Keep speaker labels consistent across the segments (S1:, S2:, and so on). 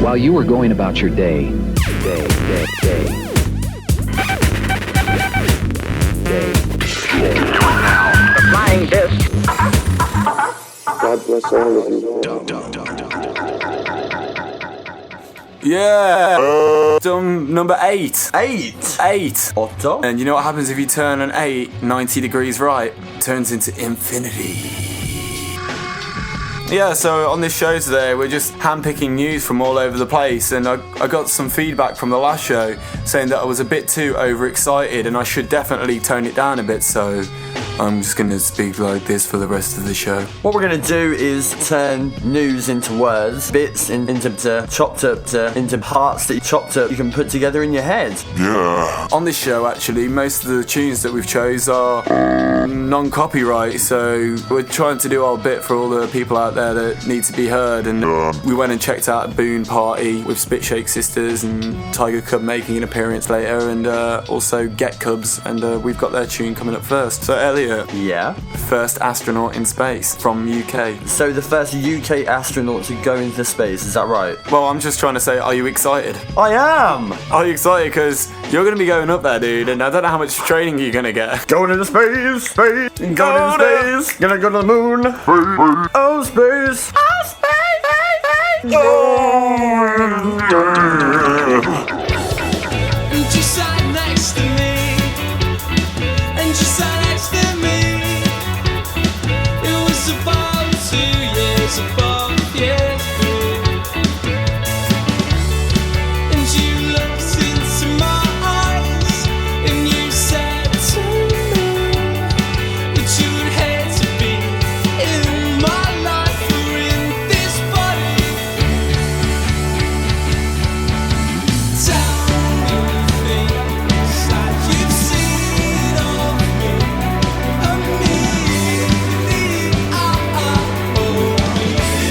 S1: While you were going about your day.
S2: Flying disc.
S3: God bless all of you.
S4: Yeah. DUM number 8.
S5: 8.
S4: 8.
S5: Otto.
S4: And you know what happens if you turn an 8 90 degrees right? It turns into infinity. Yeah, so on this show today, we're just handpicking news from all over the place, and I got some feedback from the last show saying that I was a bit too overexcited and I should definitely tone it down a bit, so I'm just going to speak like this for the rest of the show.
S5: What we're going to do is turn news into words, bits into chopped up into parts that you chopped up you can put together in your head.
S4: Yeah. On this show, actually, most of the tunes that we've chose are non-copyright, so we're trying to do our bit for all the people out there that need to be heard, and we went and checked out a Boone party with Spit Shake Sisters and Tiger Cub making an appearance later, and also Get Cubs, and we've got their tune coming up first. So Elliot,
S5: Yeah.
S4: first astronaut in space from UK.
S5: So the first UK astronaut to go into space, is that right?
S4: Well, I'm just trying to say, are you excited?
S5: I am!
S4: Are you excited? Because you're going to be going up there, dude, and I don't know how much training you're going to get.
S5: Going into space, going into space, gonna go to the moon. Oh, space. Oh, space.
S6: And you sat next to me, and you sat next to me. It was about 2 years above yesterday. And you looked into my eyes, and you said to me that you would hate to be in my life or in this body. Tell me things that you've seen of me, of me, oh me.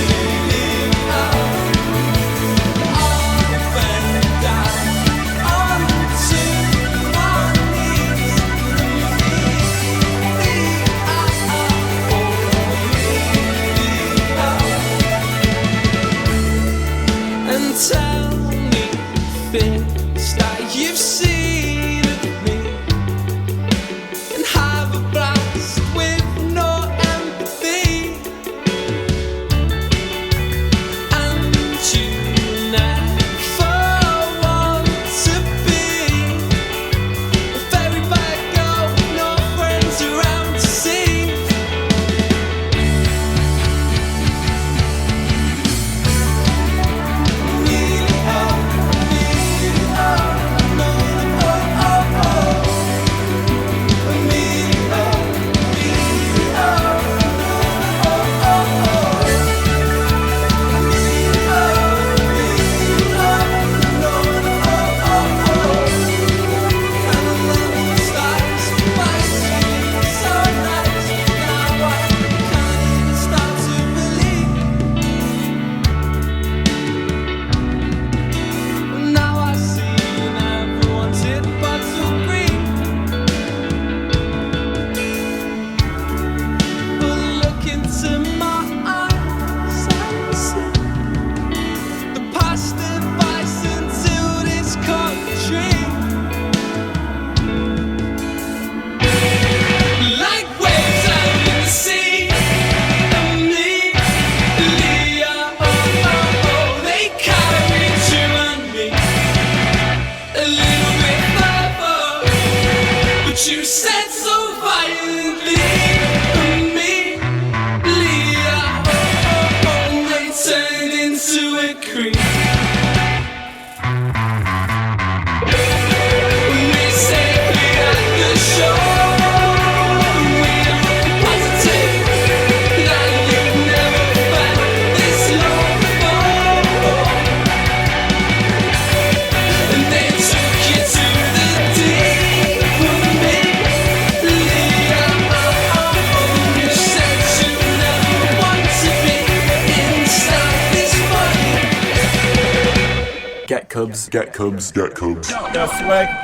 S4: Cubs.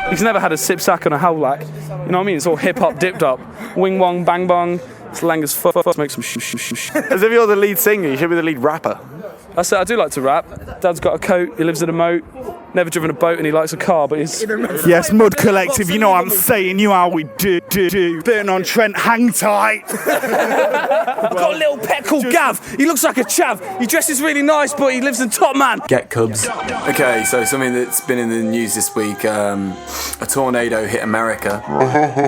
S7: He's never had a sip sack on a howlack. You know what I mean? It's all hip hop dipped up. Wing wong, bang bong. It's lang as fuck. Make some sh.
S8: As if you're the lead singer, you should be the lead rapper.
S7: I said I do like to rap. Dad's got a coat. He lives in a moat. Never driven a boat and he likes a car, but he's...
S9: Yes, Mud Collective, you know what I'm saying, you know how we do. Burn on Trent, hang tight.
S7: I've got a little pet called Gav. He looks like a chav. He dresses really nice, but he lives in Top Man.
S4: Get Cubs. Okay, so something that's been in the news this week, a tornado hit America.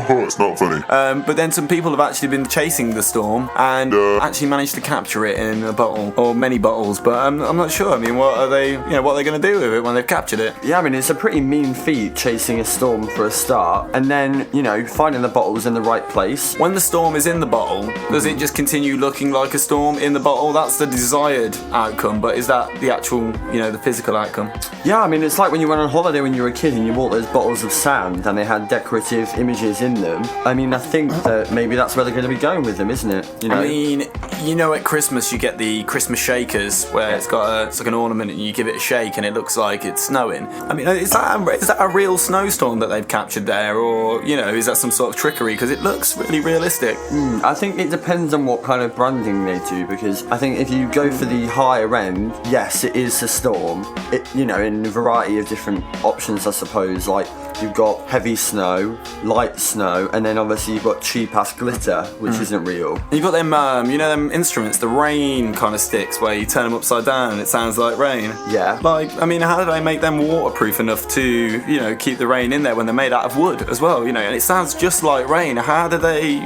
S10: It's not funny.
S4: But then some people have actually been chasing the storm and actually managed to capture it in a bottle, or many bottles, but I'm not sure. I mean, what are they going to do with it when they've captured it?
S5: Yeah, I mean, it's a pretty mean feat chasing a storm for a start, and then, finding the bottles in the right place.
S4: When the storm is in the bottle, does it just continue looking like a storm in the bottle? That's the desired outcome, but is that the actual, the physical outcome?
S5: Yeah, I mean, it's like when you went on holiday when you were a kid and you bought those bottles of sand and they had decorative images in them. I mean, I think that maybe that's where they're going to be going with them, isn't it?
S4: I mean, at Christmas you get the Christmas shakers where it's like an ornament and you give it a shake and it looks like it's snowing. I mean, is that a real snowstorm that they've captured there, or is that some sort of trickery? Because it looks really realistic.
S5: I think it depends on what kind of branding they do, because I think if you go for the higher end, yes, it is a storm. In a variety of different options, I suppose. Like you've got heavy snow, light snow, and then obviously you've got cheap ass glitter, which isn't real.
S4: You've got them, them instruments, the rain kind of sticks where you turn them upside down and it sounds like rain.
S5: Yeah.
S4: How do they make them waterproof enough to, keep the rain in there when they're made out of wood as well, and it sounds just like rain. How do they,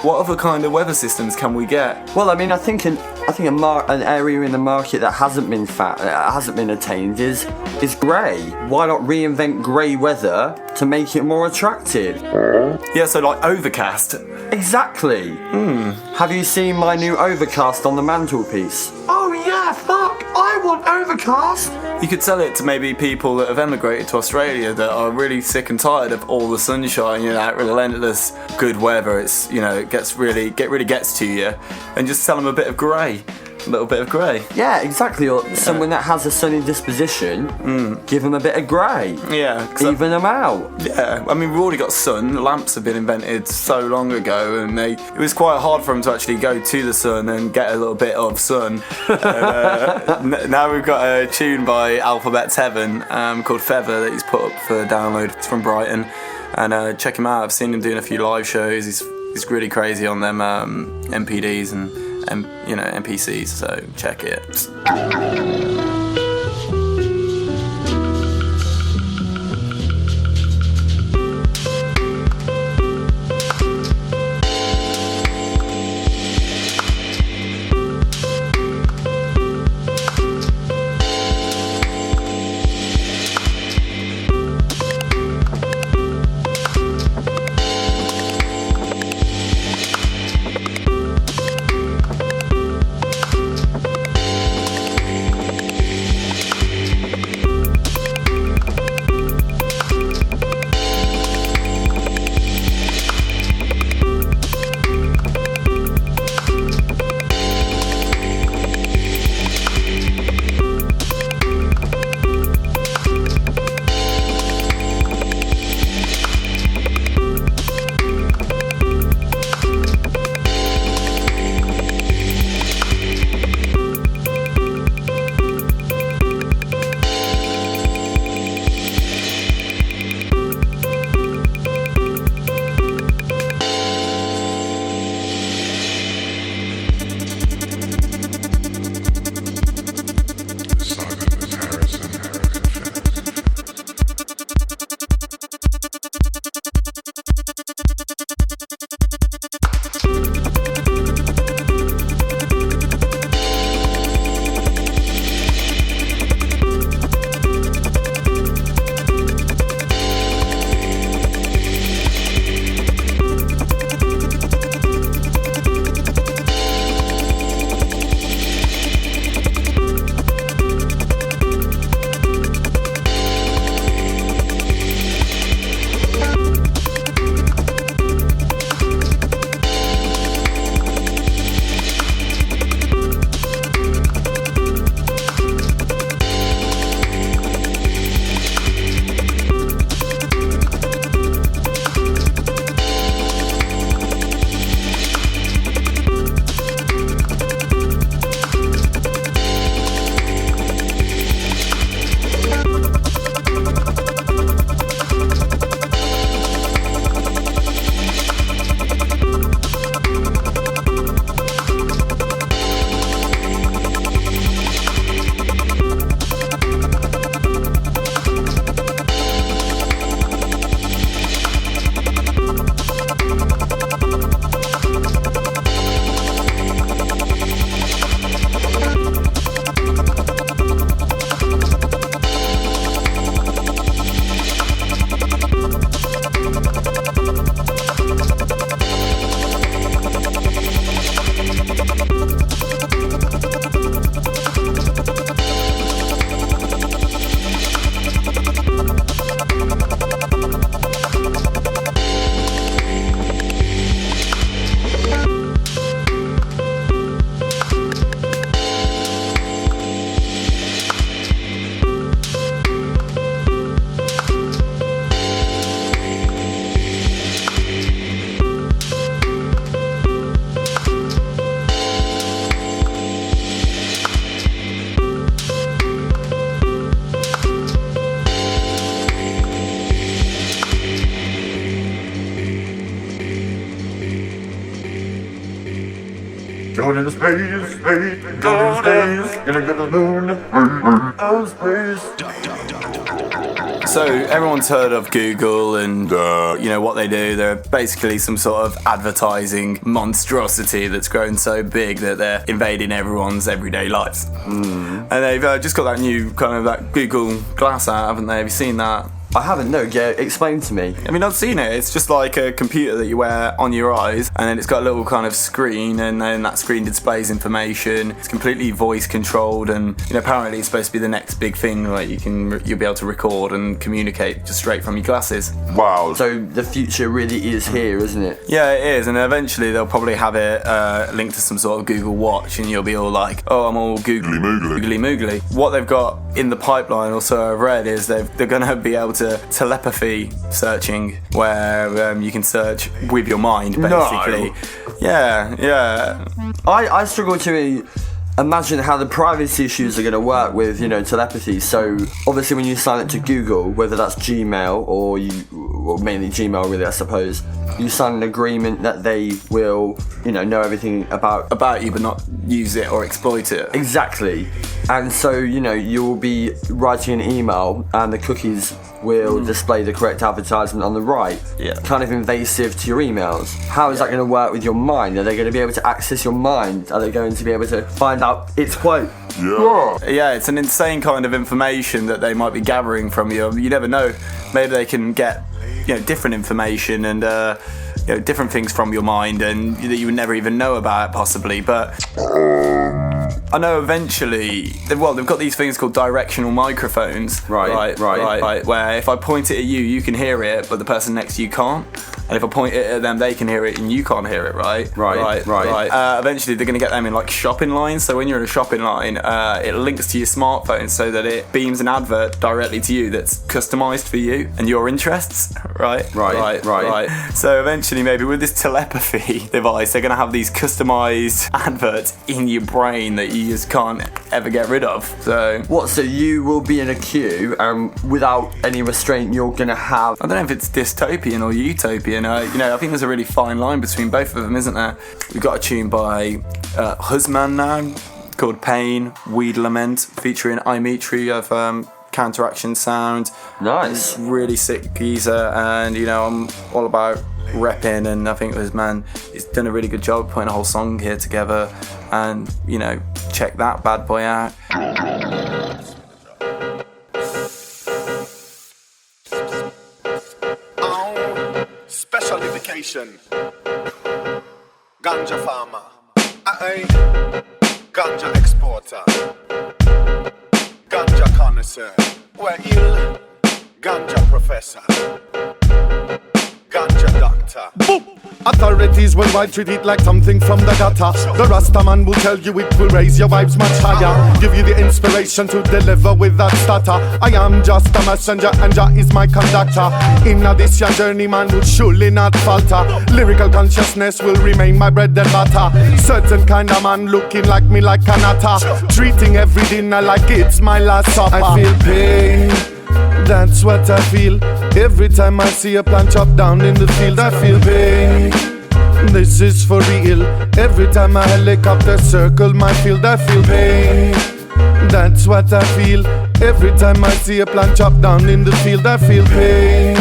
S4: what other kind of weather systems can we get?
S5: Well, I mean, I think an area in the market that hasn't been attained is grey. Why not reinvent grey weather to make it more attractive?
S4: Yeah, so like overcast.
S5: Exactly. Have you seen my new overcast on the mantelpiece? Oh yeah, fuck! I want overcast!
S4: You could sell it to maybe people that have emigrated to Australia that are really sick and tired of all the sunshine, that relentless good weather. It's it really gets to you, and just sell them a bit of grey. A little bit of grey.
S5: Yeah, exactly. Or someone that has a sunny disposition, give them a bit of grey.
S4: Yeah.
S5: Even them out.
S4: Yeah, I mean, we've already got sun. Lamps have been invented so long ago, and it was quite hard for them to actually go to the sun and get a little bit of sun. Now we've got a tune by Alphabet's Heaven called Feather that he's put up for download. It's from Brighton, and check him out. I've seen him doing a few live shows. He's really crazy on them MPDs and NPCs, so check it.
S10: Going into space, space, going into space, gonna get the moon, out of space.
S4: So everyone's heard of Google and you know what they do. They're basically some sort of advertising monstrosity that's grown so big that they're invading everyone's everyday lives. And they've just got that new kind of that Google Glass out, haven't they? Have you seen that?
S5: I haven't, no. Yeah, explain to me.
S4: I mean, I've seen it. It's just like a computer that you wear on your eyes, and then it's got a little kind of screen, and then that screen displays information. It's completely voice controlled, and you know, apparently it's supposed to be the next big thing. Like you'll be able to record and communicate just straight from your glasses.
S10: Wow.
S5: So the future really is here, isn't it?
S4: Yeah, it is, and eventually they'll probably have it linked to some sort of Google Watch, and you'll be all like, "Oh, I'm all googly moogly." What they've got in the pipeline, also I've read, is they're going to be able to telepathy searching, where you can search with your mind, basically. No. Yeah.
S5: I struggle to imagine how the privacy issues are going to work with, you know, telepathy. So obviously when you sign up to Google, whether that's Gmail or mainly Gmail really, I suppose, you sign an agreement that they will, you know everything about
S4: you but not use it or exploit it.
S5: Exactly. And so, you know, you'll be writing an email and the cookies will display the correct advertisement on the right.
S4: Yeah.
S5: Kind of invasive to your emails. How is that going to work with your mind? Are they going to be able to access your mind? Are they going to be able to find out its quote?
S4: Yeah, it's an insane kind of information that they might be gathering from you. You never know. Maybe they can get, you know, different information and you know, different things from your mind and that you would never even know about, possibly. But I know eventually, they've got these things called directional microphones. Right. Where if I point it at you, you can hear it, but the person next to you can't. And if I point it at them, they can hear it and you can't hear it, right? Right. Eventually, they're going to get them in like shopping lines. So when you're in a shopping line, it links to your smartphone so that it beams an advert directly to you that's customized for you and your interests, right. So eventually, maybe with this telepathy device, they're going to have these customized adverts in your brain that you just can't ever get rid of. So
S5: you will be in a queue and without any restraint you're gonna have,
S4: I don't know if it's dystopian or utopian. You know, I think there's a really fine line between both of them, isn't there? We've got a tune by Husman now called Pain, Weed Lament, featuring Imitri of Counteraction Sound.
S5: Nice.
S4: Really sick geezer, and you know, I'm all about repping, and I think Husman has done a really good job putting a whole song here together, and you know, check that bad boy out.
S11: Special dedication. Ganja farmer. Ganja exporter. Ganja connoisseur. We're ill. Ganja professor. Ganja doctor. Boop. Authorities worldwide treat it like something from the gutter. The Rasta man will tell you it will raise your vibes much higher, give you the inspiration to deliver without stutter. I am just a messenger and Jah is my conductor. In this your journey man will surely not falter. Lyrical consciousness will remain my bread and butter. Certain kind of man looking like me like an atta, treating every dinner like it's my last supper. I feel pain, that's what I feel. Every time I see a plant chop down in the field, I feel pain. This is for real. Every time a helicopter circle my field, I feel pain. That's what I feel. Every time I see a plant chop down in the field, I feel pain.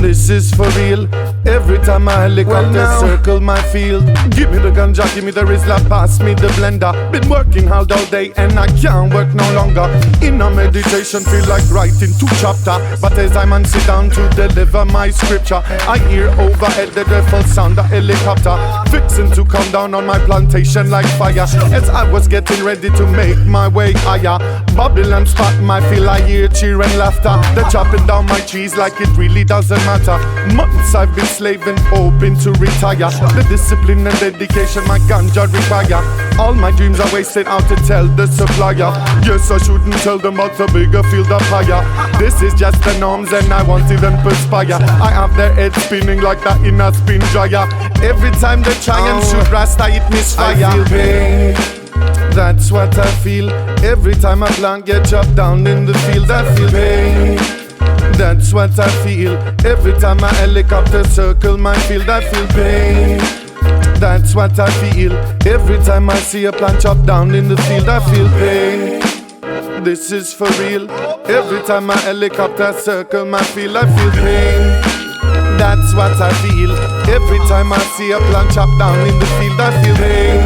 S11: This is for real. Every time a helicopter circle my field. Give me the ganja, give me the Rizla, pass me the blender. Been working hard all day and I can't work no longer. In a meditation feel like writing 2 chapters. But as I man sit down to deliver my scripture, I hear overhead the dreadful sound of helicopter fixing to come down on my plantation like fire. As I was getting ready to make my way higher, Babylon spot my feel, I hear cheer and laughter. They're chopping down my trees like it really doesn't matter. Months I've been slaving, hoping to retire. The discipline and dedication my ganja require. All my dreams are wasted out to tell the supplier. Yes, I shouldn't tell them about the bigger field of fire. This is just the norms and I won't even perspire. I have their head spinning like that in a spin dryer. Every time they try and shoot Rasta, it misfire. I feel pain, that's what I feel. Every time a plant get chopped down in the field, I feel pain. That's what I feel. Every time a helicopter circle my field, I feel pain. That's what I feel. Every time I see a plant chop down in the field, I feel pain. This is for real. Every time my helicopter circle my field, I feel pain. That's what I feel. Every time I see a plant chop down in the field, I feel pain.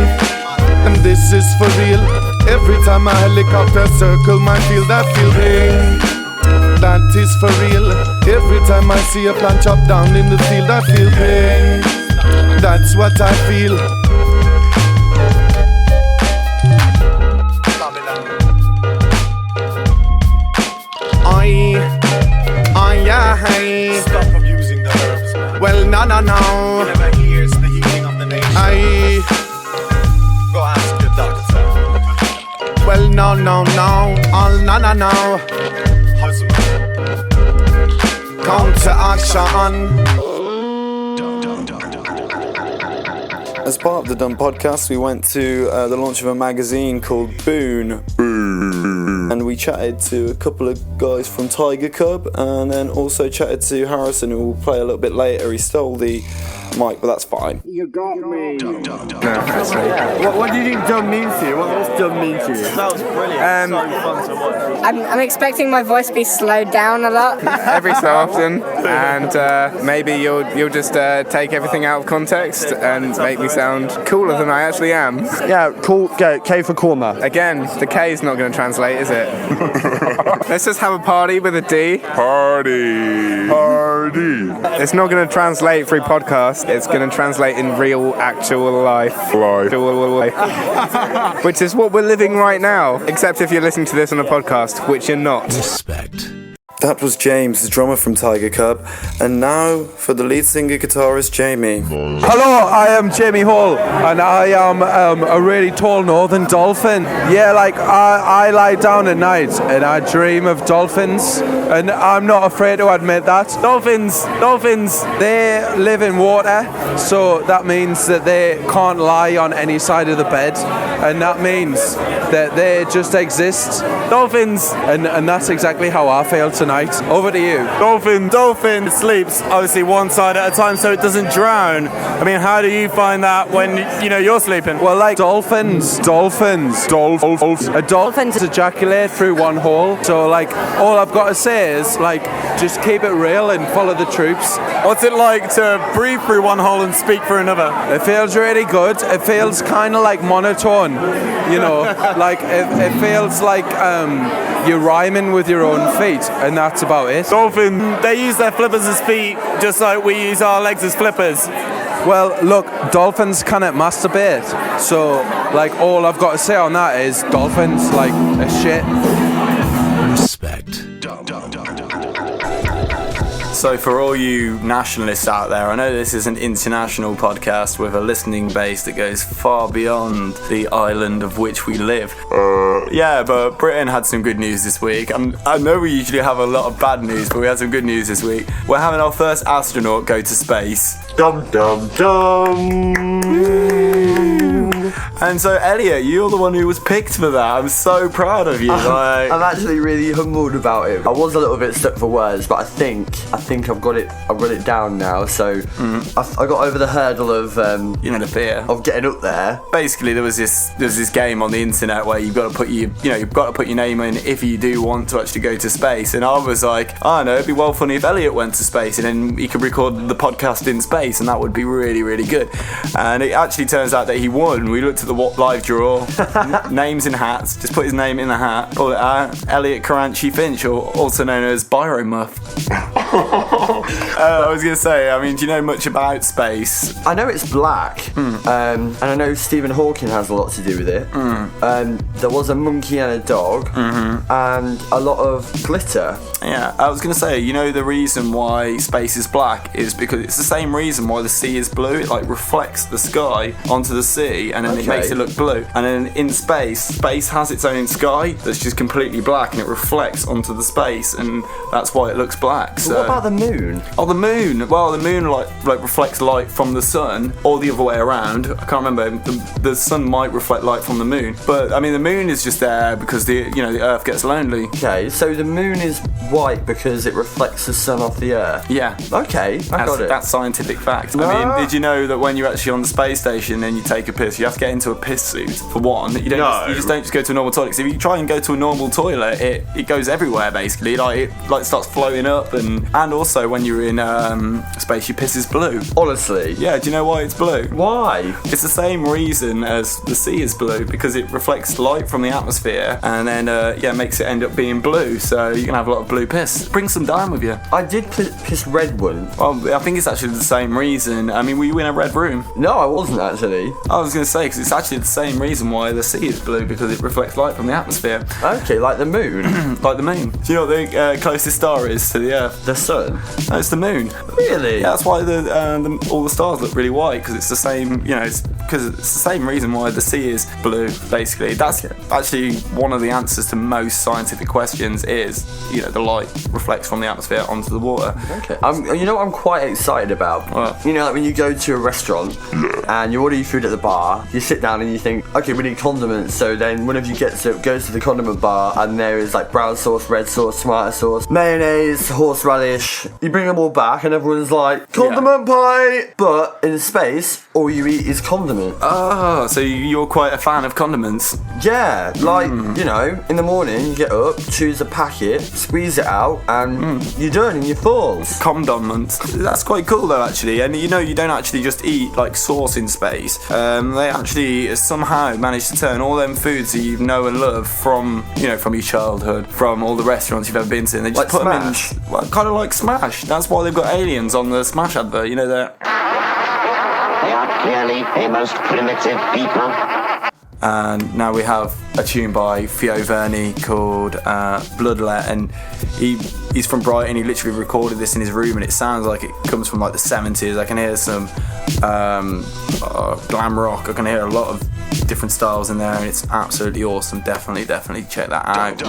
S11: And this is for real. Every time my helicopter circle my field, I feel pain. That is for real. Every time I see a plant chop down in the field, I feel pain. That's what I feel.
S10: Stop abusing the herbs, man.
S11: Well, no.
S10: Never hears the healing of the nation. Go ask your doctor.
S11: Well, no. All no.
S10: Hustle.
S11: Counter action.
S4: As part of the DUM Podcast, we went to the launch of a magazine called Boon. And we chatted to a couple of guys from Tiger Cub, and then also chatted to Harrison, who will play a little bit later. He stole the mic, but that's fine.
S3: You got me.
S5: What do you think DUM means to you? What does DUM mean to you?
S6: That was brilliant. So fun to watch.
S12: I'm expecting my voice to be slowed down a lot.
S13: Every so often, and maybe you'll just take everything out of context and make me sound cooler than I actually am.
S5: Yeah, cool. K for Korma.
S13: Again, the K is not going to translate, is it? Let's just have a party with a D.
S10: Party.
S13: It's not going to translate through podcast. It's going to translate in real, actual life. Which is what we're living right now. Except if you're listening to this on a podcast, which you're not.
S4: Respect. That was James, the drummer from Tiger Cub, and now for the lead singer guitarist Jamie.
S14: Hello, I am Jamie Hall, and I am a really tall northern dolphin. Yeah, like I lie down at night and I dream of dolphins, and I'm not afraid to admit that. Dolphins, they live in water, so that means that they can't lie on any side of the bed, and that means that they just exist. Dolphins, and that's exactly how I feel tonight. Over to you.
S15: Dolphin sleeps obviously one side at a time so it doesn't drown. I mean, how do you find that when you're sleeping?
S14: Well, like dolphins. A dolphin ejaculate through one hole. So like, all I've got to say is like, just keep it real and follow the troops.
S15: What's it like to breathe through one hole and speak through another?
S14: It feels really good. It feels kind of like monotone, like it feels like you're rhyming with your own feet, and that's about it.
S15: Dolphin, they use their flippers as feet just like we use our legs as flippers.
S14: Well, look, dolphins cannot masturbate, so like all I've got to say on that is dolphins like a shit.
S4: Respect. So for all you nationalists out there, I know this is an international podcast with a listening base that goes far beyond the island of which we live. Yeah, but Britain had some good news this week. I know we usually have a lot of bad news, but we had some good news this week. We're having our first astronaut go to space.
S10: Dum.
S4: And so, Elliot, you're the one who was picked for that. I'm so proud of you.
S5: I'm actually really humbled about it. I was a little bit stuck for words, but I think I've got it down now. So I got over the hurdle of
S4: the fear
S5: of getting up there.
S4: Basically, there was this game on the internet where you've got to put your name in if you do want to actually go to space. And I was like, I don't know, it'd be well funny if Elliot went to space and then he could record the podcast in space, and that would be really, really good. And it actually turns out that he won. We looked at the live draw, names in hats, just put his name in the hat, call it Elliott-Caranci Finch, or also known as Biro Muff. I was going to say, I mean, do you know much about space?
S5: I know it's black, and I know Stephen Hawking has a lot to do with it. There was a monkey and a dog, and a lot of glitter.
S4: Yeah, I was going to say, the reason why space is black is because it's the same reason why the sea is blue. It like reflects the sky onto the sea, and then and it makes it look blue. And then in space has its own sky that's just completely black, and it reflects onto the space, and that's why it looks black. So
S5: what about the moon?
S4: Oh, the moon. Well, the moon like reflects light from the sun, or the other way around. I can't remember. The sun might reflect light from the moon, but I mean the moon is just there because the Earth gets lonely.
S5: Okay, so the moon is white because it reflects the sun off the Earth.
S4: Yeah.
S5: Okay, I got it.
S4: That's scientific fact. I mean, did you know that when you're actually on the space station and you take a piss, you have to get into a piss suit for one. You just don't just go to a normal toilet. Because if you try and go to a normal toilet, it goes everywhere basically. It starts floating up, and also when you're in space, your piss is blue.
S5: Honestly.
S4: Yeah. Do you know why it's blue?
S5: Why?
S4: It's the same reason as the sea is blue, because it reflects light from the atmosphere and then makes it end up being blue. So you can have a lot of blue piss. Bring some down with you.
S5: I did piss red one.
S4: Well, I think it's actually the same reason. I mean, were you in a red room?
S5: No, I wasn't actually.
S4: I was going to say, because it's actually the same reason why the sea is blue, because it reflects light from the atmosphere.
S5: Okay, like the moon.
S4: Like the moon. Do you know what the closest star is to the Earth?
S5: The sun.
S4: No, it's the moon.
S5: Really?
S4: Yeah, that's why all the stars look really white, because it's the same. Because it's the same reason why the sea is blue. Basically, that's actually one of the answers to most scientific questions. Is the light reflects from the atmosphere onto the water.
S5: Okay. You know what I'm quite excited about?
S4: What?
S5: Like when you go to a restaurant and you order your food at the bar, you sit down and you think, okay, we need condiments. So then one of you goes to the condiment bar, and there is like brown sauce, red sauce, tomato sauce, mayonnaise, horseradish. You bring them all back, and everyone's like, condiment pie. But in space, all you eat is condiment.
S4: Oh, so you're quite a fan of condiments?
S5: Yeah, in the morning you get up, choose a packet, squeeze it out, and you're done, and you're full.
S4: Condiments. That's quite cool though, actually. And you don't actually just eat like sauce in space. They actually somehow manage to turn all them foods that you know and love from your childhood, from all the restaurants you've ever been to, and they just put
S5: Smash.
S4: them in, kind of like Smash. That's why they've got aliens on the Smash advert.
S2: They are clearly a most primitive people.
S4: And now we have a tune by Theo Verney called Bloodlet, and he's from Brighton. He literally recorded this in his room, and it sounds like it comes from like the 70s. I can hear some glam rock. I can hear a lot of different styles in there, and it's absolutely awesome. Definitely check that out.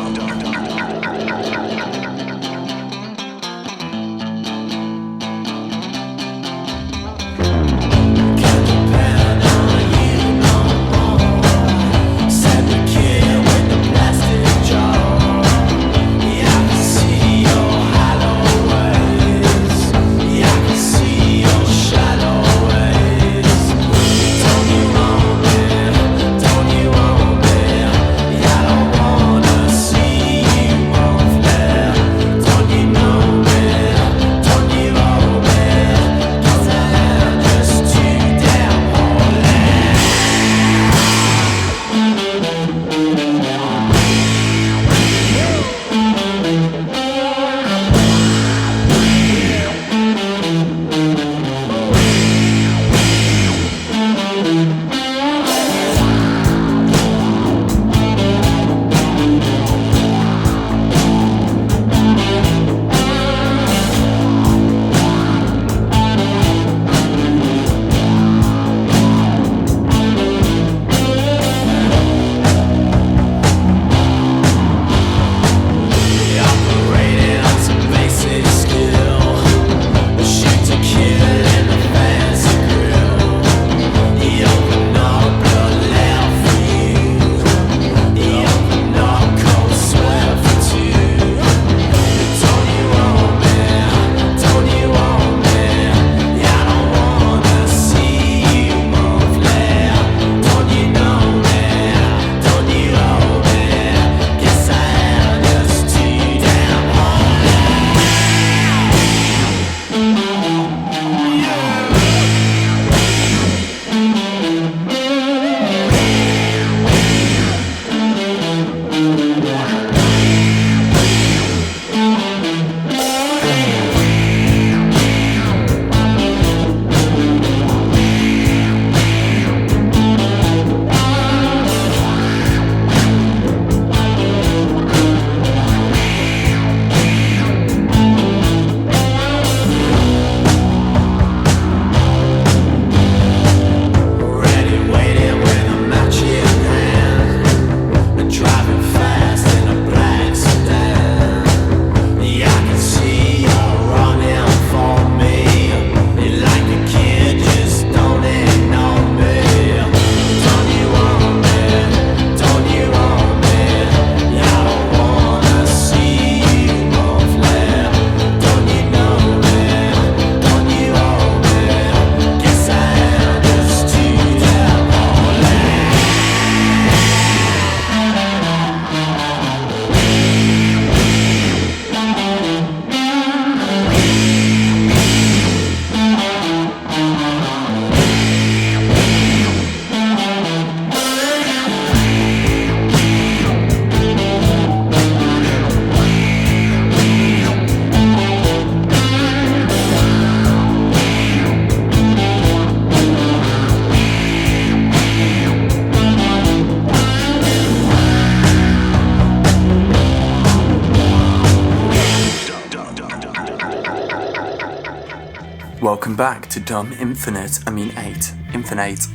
S4: Welcome back to DUM Infinite. 8. Infinite.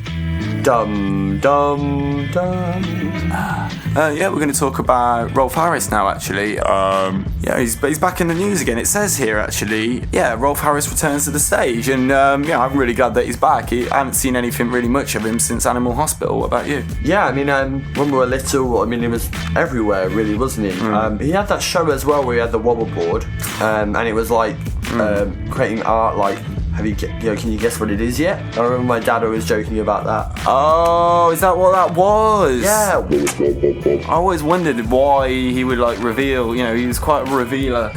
S5: Dum.
S4: Yeah, we're going to talk about Rolf Harris now, actually. Yeah, he's back in the news again. It says here, actually, yeah, Rolf Harris returns to the stage, and yeah, I'm really glad that he's back. I haven't seen anything really much of him since Animal Hospital. What about you?
S5: Yeah, I mean, when we were little, I mean, he was everywhere, really, wasn't he? He had that show as well where he had the wobble board, and it was like creating art, like. Can you guess what it is yet? I remember my dad always joking about that.
S4: Oh, is that what that was?
S5: Yeah.
S4: I always wondered why he would like reveal, he was quite a revealer.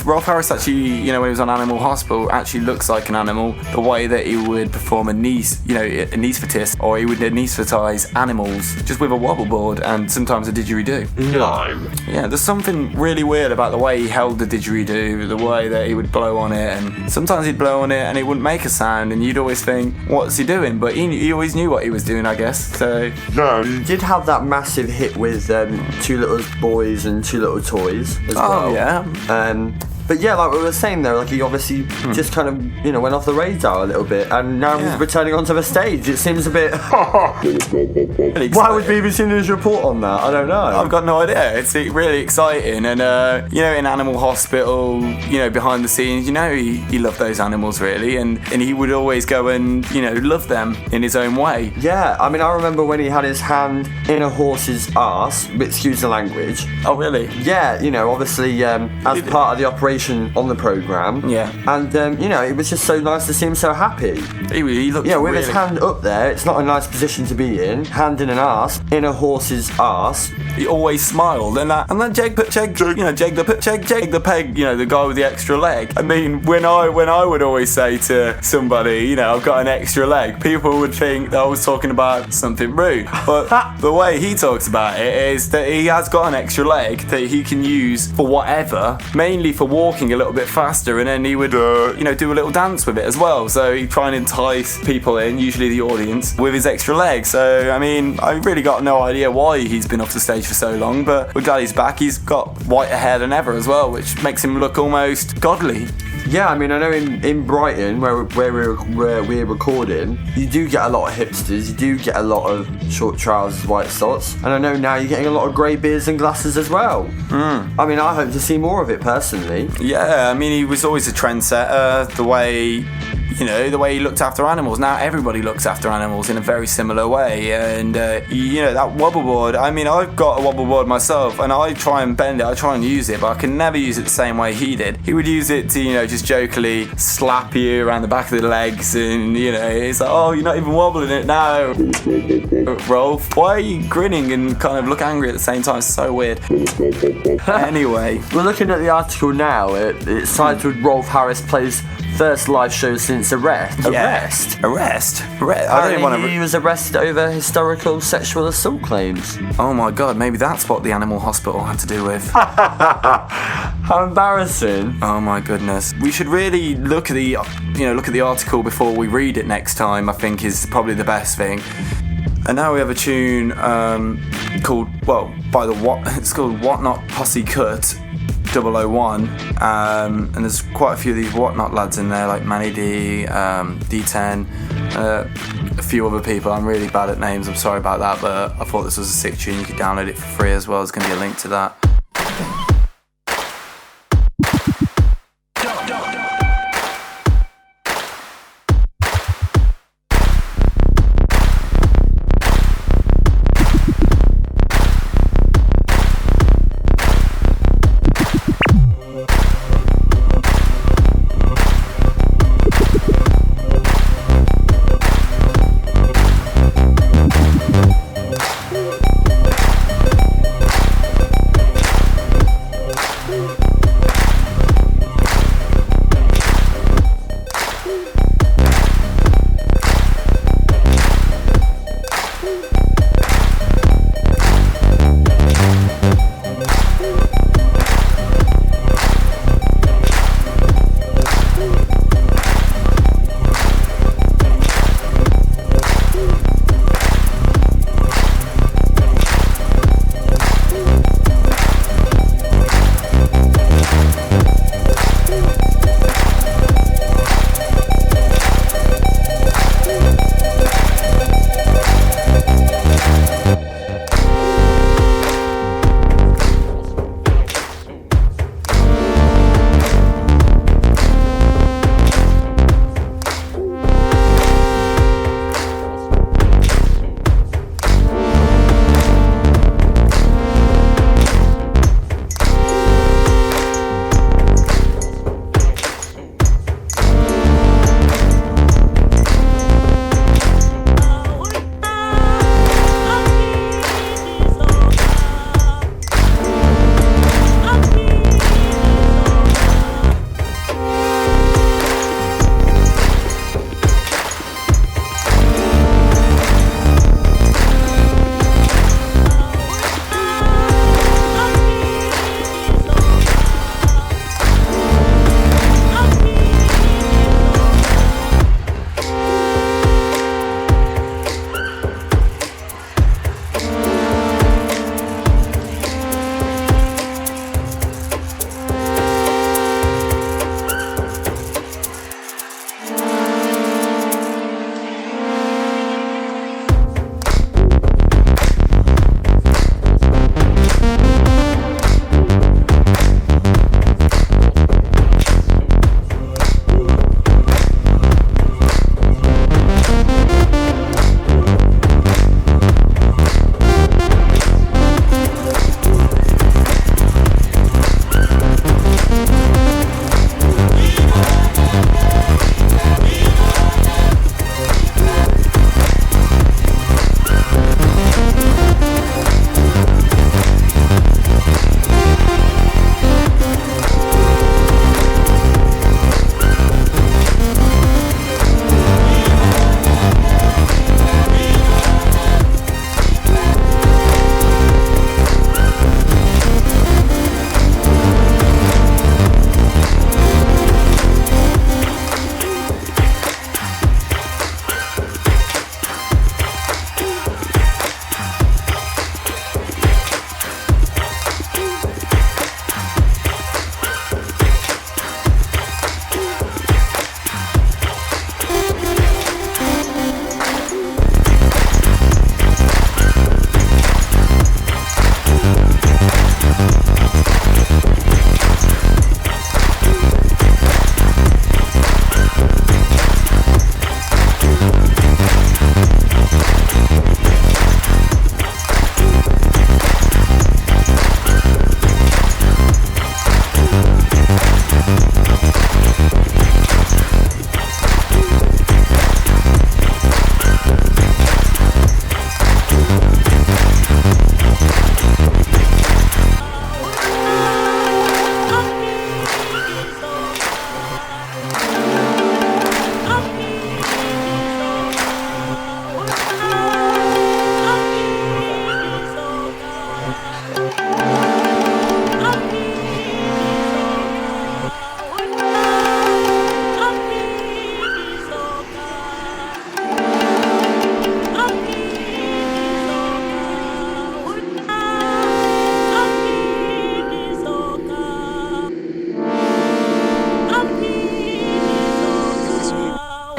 S4: Rolf Harris actually, when he was on Animal Hospital, actually looks like an animal. The way that he would perform anaesthetist, or he would anaesthetize animals just with a wobble board and sometimes a didgeridoo.
S5: No.
S4: Yeah, there's something really weird about the way he held the didgeridoo, the way that he would blow on it, and sometimes he'd blow on it and it wouldn't make a sound, and you'd always think, what's he doing? But he always knew what he was doing, I guess. So
S5: he did have that massive hit with Two Little Boys and Two Little Toys as well.
S4: Oh yeah.
S5: But yeah, like we were saying there, like he obviously just kind of, went off the radar a little bit, and now he's returning onto the stage. It seems a bit. Why would BBC News report on that? I don't know.
S4: I've got no idea. It's really exciting, and in Animal Hospital, behind the scenes, he loved those animals really, and he would always go and love them in his own way.
S5: Yeah, I mean, I remember when he had his hand in a horse's arse. Excuse the language.
S4: Oh really?
S5: Yeah, obviously as part of the operation on the programme.
S4: Yeah.
S5: And, it was just so nice to see him so happy.
S4: He looked
S5: with his hand up there, it's not a nice position to be in. Hand in an arse, in a horse's arse.
S4: He always smiled, and then Jake the peg, the guy with the extra leg. I mean, when I would always say to somebody, I've got an extra leg, people would think that I was talking about something rude. But the way he talks about it is that he has got an extra leg that he can use for whatever, mainly for walking a little bit faster, and then he would, do a little dance with it as well. So he'd try and entice people in, usually the audience, with his extra leg. So, I mean, I really got no idea why he's been off the stage for so long, but we're glad he's back. He's got whiter hair than ever as well, which makes him look almost godly.
S5: Yeah, I mean, I know in Brighton, where we're recording, you do get a lot of hipsters, you do get a lot of short trousers, white socks, and I know now you're getting a lot of grey beards and glasses as well. I mean, I hope to see more of it personally.
S4: Yeah, I mean, he was always a trendsetter, the way he looked after animals. Now everybody looks after animals in a very similar way, and that wobble board, I mean, I've got a wobble board myself, and I try and bend it, I try and use it, but I can never use it the same way he did. He would use it to, just jokingly slap you around the back of the legs, and it's like, oh, you're not even wobbling it now. Rolf, why are you grinning and kind of look angry at the same time? It's so weird. Anyway,
S5: we're looking at the article now. It's titled Rolf Harris plays first live show since arrest.
S4: Arrest.
S5: He was arrested over historical sexual assault claims.
S4: Oh my god, maybe that's what the Animal Hospital had to do with.
S5: How embarrassing.
S4: Oh my goodness. We should really look at the article before we read it next time, I think is probably the best thing. And now we have a tune called Whatnot Posse Cut 001, and there's quite a few of these Whatnot lads in there, like Manny D, D10, a few other people. I'm really bad at names, I'm sorry about that, but I thought this was a sick tune. You could download it for free as well. There's going to be a link to that.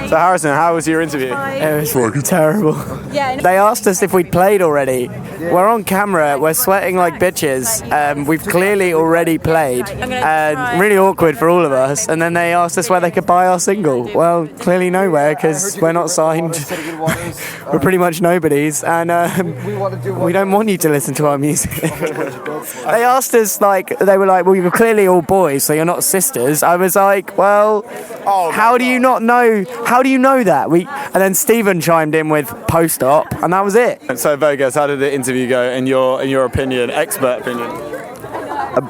S8: So Harrison, how was your interview?
S16: It was fucking terrible. They asked us if we'd played already. We're on camera, we're sweating like bitches. We've clearly already played. Really awkward for all of us. And then they asked us where they could buy our single. Well, clearly nowhere, because we're not signed. We're pretty much nobodies, and we don't want you to listen to our music. They asked us, they were like, well, you're clearly all boys, so you're not sisters. I was like, well, how do you not know? How do you know that? And then Stephen chimed in with post-op, and that was it.
S8: And so, Vegas, how did the interview go in your opinion, expert opinion?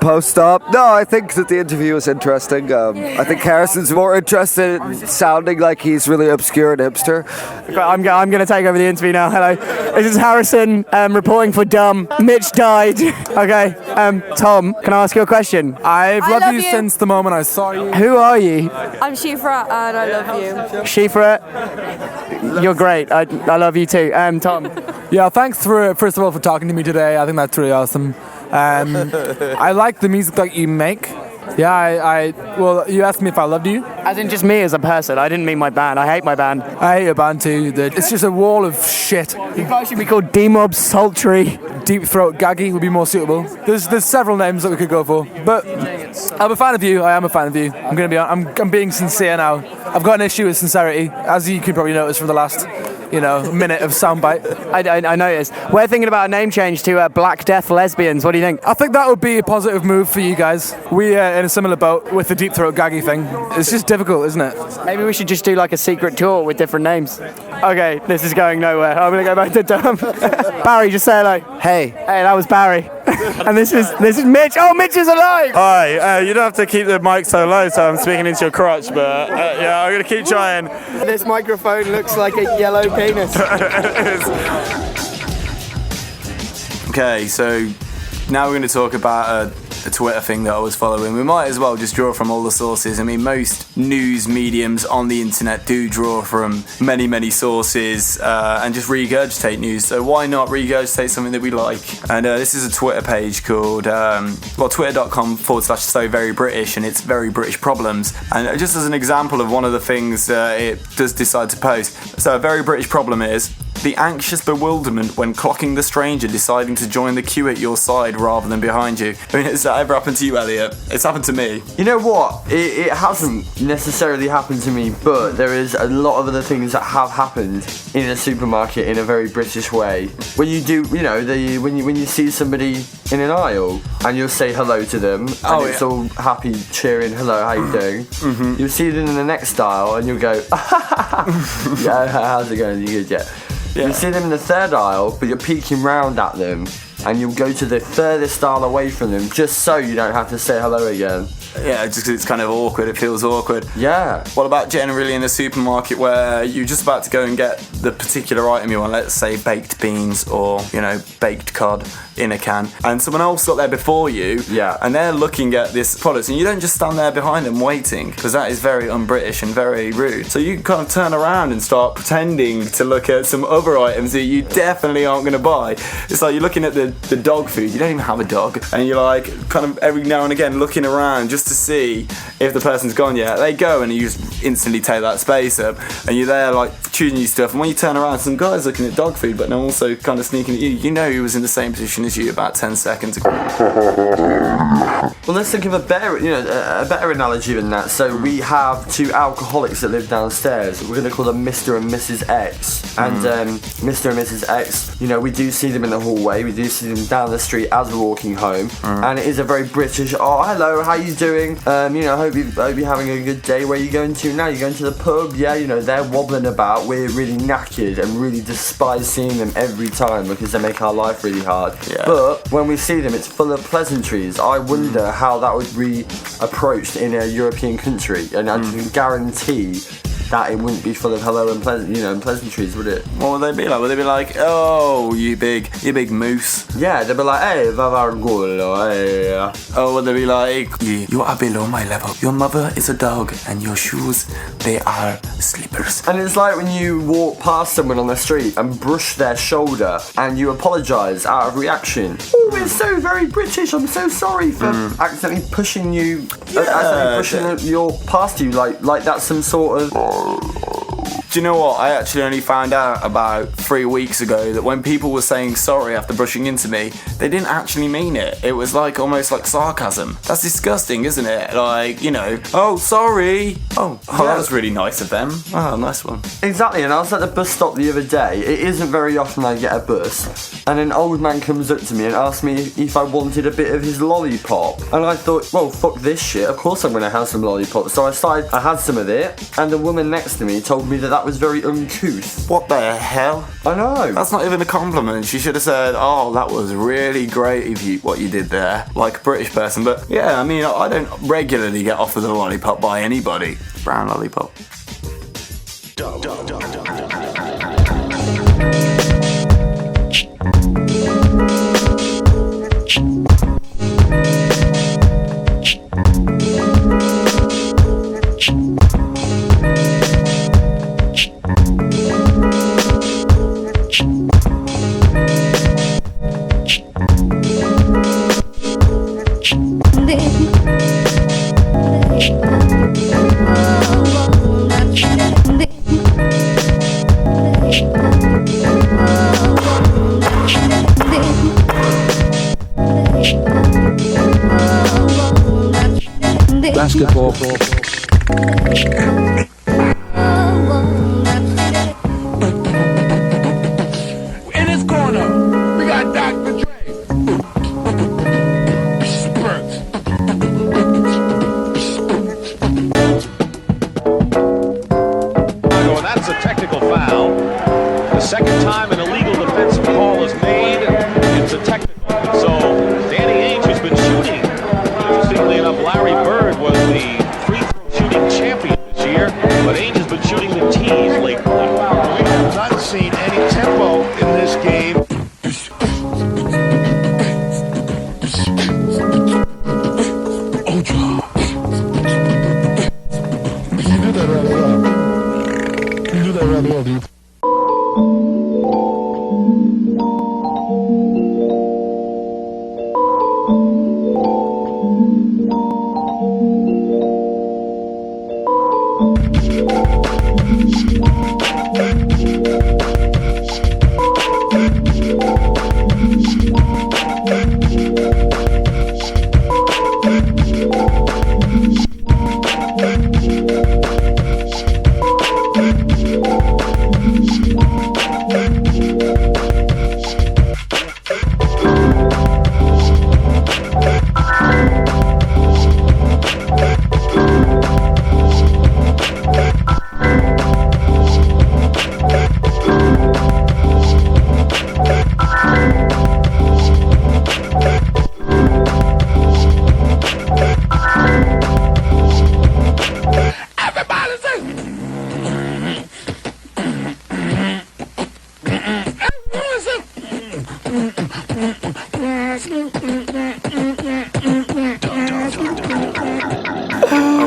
S17: Post-op? No, I think that the interview was interesting. I think Harrison's more interested in sounding like he's really obscure and hipster.
S16: I'm going to take over the interview now. Hello. This is Harrison reporting for DUM. Mitch died. Okay. Tom, can I ask you a question?
S14: I've loved you since the moment I saw you.
S16: Who are you?
S18: I'm Shifra and I love you.
S16: Shifra, you're great. I love you too. Tom.
S14: Yeah, thanks first of all for talking to me today. I think that's really awesome. I like the music that you make. Yeah, well, you asked me if I loved you.
S16: As in just me as a person. I didn't mean my band. I hate my band.
S14: I hate your band too. It's just a wall of shit.
S16: You guys should be called D-Mob Sultry.
S14: Deep Throat Gaggy would be more suitable. There's several names that we could go for. But I'm a fan of you. I am a fan of you. I'm being sincere now. I've got an issue with sincerity, as you can probably notice from the last minute of soundbite.
S16: I noticed. We're thinking about a name change to Black Death Lesbians. What do you think?
S14: I think that would be a positive move for you guys. We in a similar boat with the Deep Throat Gaggy thing. It's just difficult, isn't it?
S16: Maybe we should just do like a secret tour with different names. Okay, this is going nowhere. I'm going to go back to DUM. Barry, just say hello.
S17: Hey.
S16: Hey, that was Barry. And this is Mitch. Oh, Mitch is alive!
S8: Hi, you don't have to keep the mic so low, so I'm speaking into your crotch, but yeah, I'm going to keep trying.
S16: This microphone looks like a yellow penis.
S4: Okay, so now we're going to talk about a Twitter thing that I was following. We might as well just draw from all the sources. I mean, most news mediums on the internet do draw from many, many sources and just regurgitate news. So why not regurgitate something that we like? And this is a Twitter page called, twitter.com/SoVeryBritish, and it's Very British Problems. And just as an example of one of the things it does decide to post. So a very British problem is the anxious bewilderment when clocking the stranger deciding to join the queue at your side rather than behind you. I mean, has that ever happened to you, Elliot? It's happened to me.
S5: You know what? It hasn't necessarily happened to me, but there is a lot of other things that have happened in a supermarket in a very British way. When you do, when you see somebody in an aisle and you'll say hello to them, and it's all happy, cheering, hello, how you doing? Mm-hmm. You'll see them in the next aisle and you'll go, yeah, how's it going? You good? Yeah. You see them in the third aisle, but you're peeking round at them, and you'll go to the furthest aisle away from them just so you don't have to say hello again.
S4: Yeah, just because it's kind of awkward, it feels awkward.
S5: Yeah.
S4: What about generally in a supermarket where you're just about to go and get the particular item you want, let's say baked beans or, baked cod in a can, and someone else got there before you, and they're looking at this product, and you don't just stand there behind them waiting, because that is very un-British and very rude. So you kind of turn around and start pretending to look at some other items that you definitely aren't going to buy. It's like you're looking at the dog food, you don't even have a dog, and you're like kind of every now and again looking around just to see if the person's gone yet. They go and you just instantly take that space up, and you're there like choosing your stuff, and when you turn around, some guy's looking at dog food, but they're also kind of sneaking at you. You know he was in the same position as you about 10 seconds ago.
S5: Well, let's think of a better analogy than that. So we have two alcoholics that live downstairs. We're going to call them Mr. and Mrs. X. And Mr. and Mrs. X, we do see them in the hallway. We do see them down the street as we're walking home. And it is a very British, oh, hello, how you doing? Hope you're having a good day. Where are you going to now? You're going to the pub? Yeah, they're wobbling about. We're really knackered and really despise seeing them every time because they make our life really hard. Yeah. But when we see them, it's full of pleasantries. I wonder how that would be approached in a European country, and I can guarantee that it wouldn't be full of hello and pleasantries, would it?
S4: What would they be like? Would they be like, oh, you big moose?
S5: Yeah, they'd be like, hey, hey.
S4: Oh, would they be like, you are below my level. Your mother is a dog, and your shoes, they are slippers.
S5: And it's like when you walk past someone on the street and brush their shoulder, and you apologise out of reaction. Oh, it's so very British. I'm so sorry for accidentally pushing you, accidentally pushing your past you, like that's some sort of.
S4: Do you know what? I actually only found out about 3 weeks ago that when people were saying sorry after brushing into me, they didn't actually mean it. It was like almost like sarcasm. That's disgusting, isn't it? Like, you know, oh, sorry. Oh, that was really nice of them. Oh, nice one.
S5: Exactly, and I was at the bus stop the other day. It isn't very often I get a bus, and an old man comes up to me and asks me if I wanted a bit of his lollipop. And I thought, well, fuck this shit. Of course I'm gonna have some lollipop. So I had some of it, and the woman next to me told me that was very uncouth.
S4: What the hell?
S5: I know.
S4: That's not even a compliment. She should have said, oh, that was really great of you, what you did there, like a British person. But yeah, I mean, I don't regularly get offered a lollipop by anybody. Brown lollipop.
S1: Basketball.
S10: In his corner, we got Dr. Dre. Spurts.
S19: Well, that's a technical foul. The second time an illegal defensive call is made, it's a technical. So Danny Ainge has been shooting. Interestingly enough, Larry Bird was the free throw shooting champion this year, but Ainge has been shooting the tees lately. We have not seen any tempo in this game.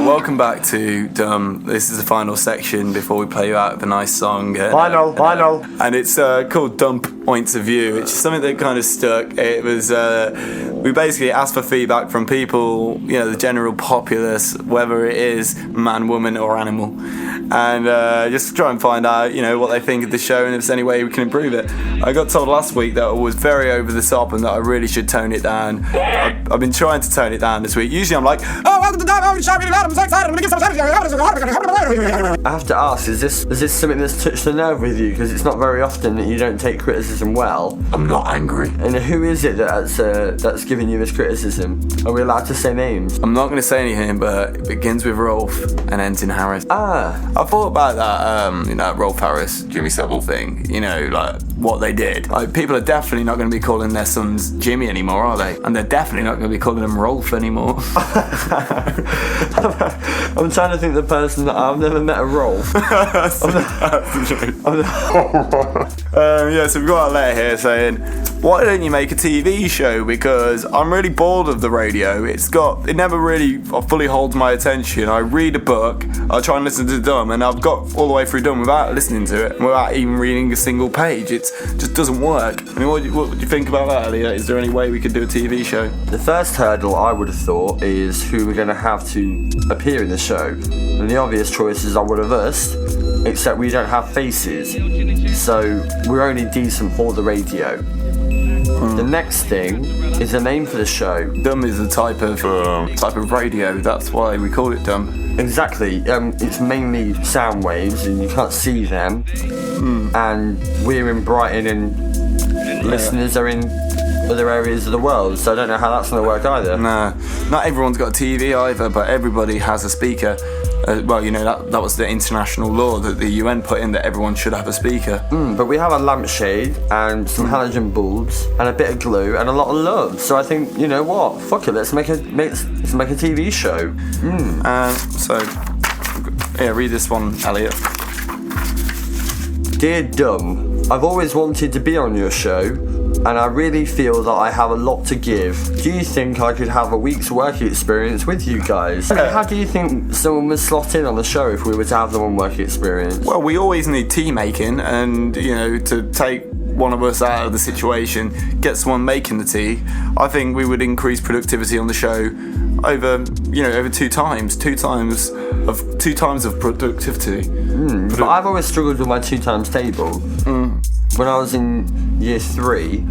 S4: Welcome back to DUM. This is the final section before we play you out with a nice song.
S5: Final.
S4: And it's called Dump Points of View, which is something that kind of stuck. It was, we basically asked for feedback from people, you know, the general populace, whether it is man, woman or animal. And just to try and find out, you know, what they think of the show and if there's any way we can improve it. I got told last week that it was very over the top and that I really should tone it down. I've been trying to tone it down this week. Usually I'm like, oh, welcome to DUM, I'm so excited, I'm gonna get some
S5: I have to ask, is this something that's touched a nerve with you? Because it's not very often that you don't take criticism well.
S10: I'm not angry.
S5: And who is it that's giving you this criticism? Are we allowed to say names?
S4: I'm not going to say anything, but it begins with Rolf and ends in Harris.
S5: Ah.
S4: I thought about that, you know, Rolf Harris, Jimmy Savile thing, you know, like what they did. Like, people are definitely not going to be calling their sons Jimmy anymore, are they? And they're definitely not going to be calling them Rolf anymore.
S5: I'm trying to think the person that I've never met a Rolf.
S4: Yeah, so we've got a letter here saying, why don't you make a TV show? Because I'm really bored of the radio. It never really fully holds my attention. I read a book, I try and listen to DUM, and I've got all the way through DUM without listening to it, without even reading a single page. It just doesn't work. I mean, what do you think about that, Elliot? Is there any way we could do a TV show?
S5: The first hurdle I would have thought is who we're going to have to appear in the show. And the obvious choices are one of us, except we don't have faces. So we're only decent for the radio. The next thing is a name for the show.
S4: DUM is a type of radio. That's why we call it DUM.
S5: Exactly. It's mainly sound waves, and you can't see them. And we're in Brighton, and listeners are in other areas of the world. So I don't know how that's going to work either.
S4: No, not everyone's got a TV either, but everybody has a speaker. Well, you know, that was the international law that the UN put in, that everyone should have a speaker.
S5: But we have a lampshade and some halogen bulbs and a bit of glue and a lot of love. So I think, you know what? Fuck it. Let's make a TV show.
S4: Read this one, Elliot.
S5: Dear DUM, I've always wanted to be on your show, and I really feel that I have a lot to give. Do you think I could have a week's work experience with you guys? How do you think someone would slot in on the show if we were to have them on work experience?
S4: Well, we always need tea making, and, you know, to take one of us out of the situation, get someone making the tea. I think we would increase productivity on the show over 2 times of productivity.
S5: But I've always struggled with my 2 times table. When I was in year 3,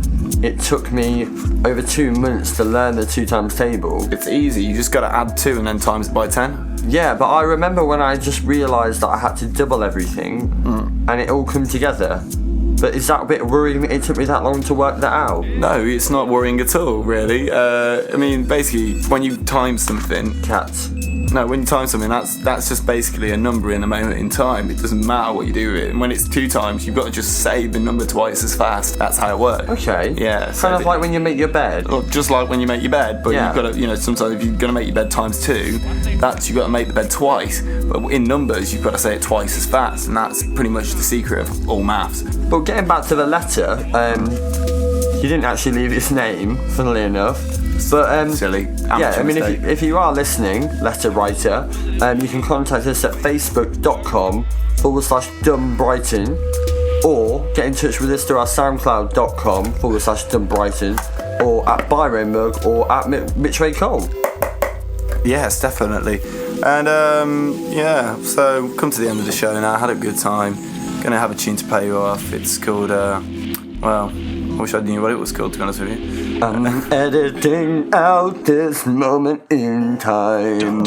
S5: it took me over 2 months to learn the 2 times table.
S4: It's easy, you just gotta add 2 and then times it by 10.
S5: Yeah, but I remember when I just realised that I had to double everything, and it all come together. But is that a bit worrying that it took me that long to work that out?
S4: No, it's not worrying at all, really. I mean, basically, when you time something... when you time something, that's just basically a number in a moment in time. It doesn't matter what you do with it. And when it's 2 times, you've got to just say the number twice as fast. That's how it works.
S5: Okay.
S4: Yeah.
S5: Kind of like when you make your bed.
S4: Well, just like when you make your bed, but you've got to, sometimes if you're going to make your bed times 2, you've got to make the bed twice. But in numbers, you've got to say it twice as fast, and that's pretty much the secret of all maths.
S5: But getting back to the letter, you didn't actually leave its name, funnily enough. But
S4: silly.
S5: Yeah, I mean, if you are listening, letter writer, you can contact us at facebook.com/DUM Brighton, or get in touch with us through our soundcloud.com/DUM Brighton, or at Byron Mug, or at MitchWadeCole.
S4: Yes, definitely. And so come to the end of the show now. I had a good time. Gonna have a tune to pay you off. It's called I wish I knew what it was called, to be honest with you.
S5: I'm editing out this moment in time.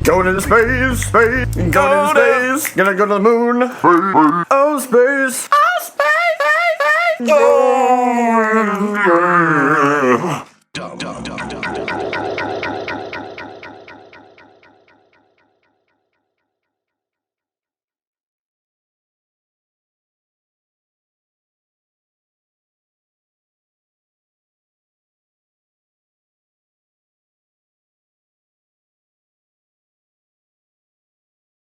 S10: Going into space, space, going into space, gonna go to the moon. Oh, space. Oh, space, space, space. Oh,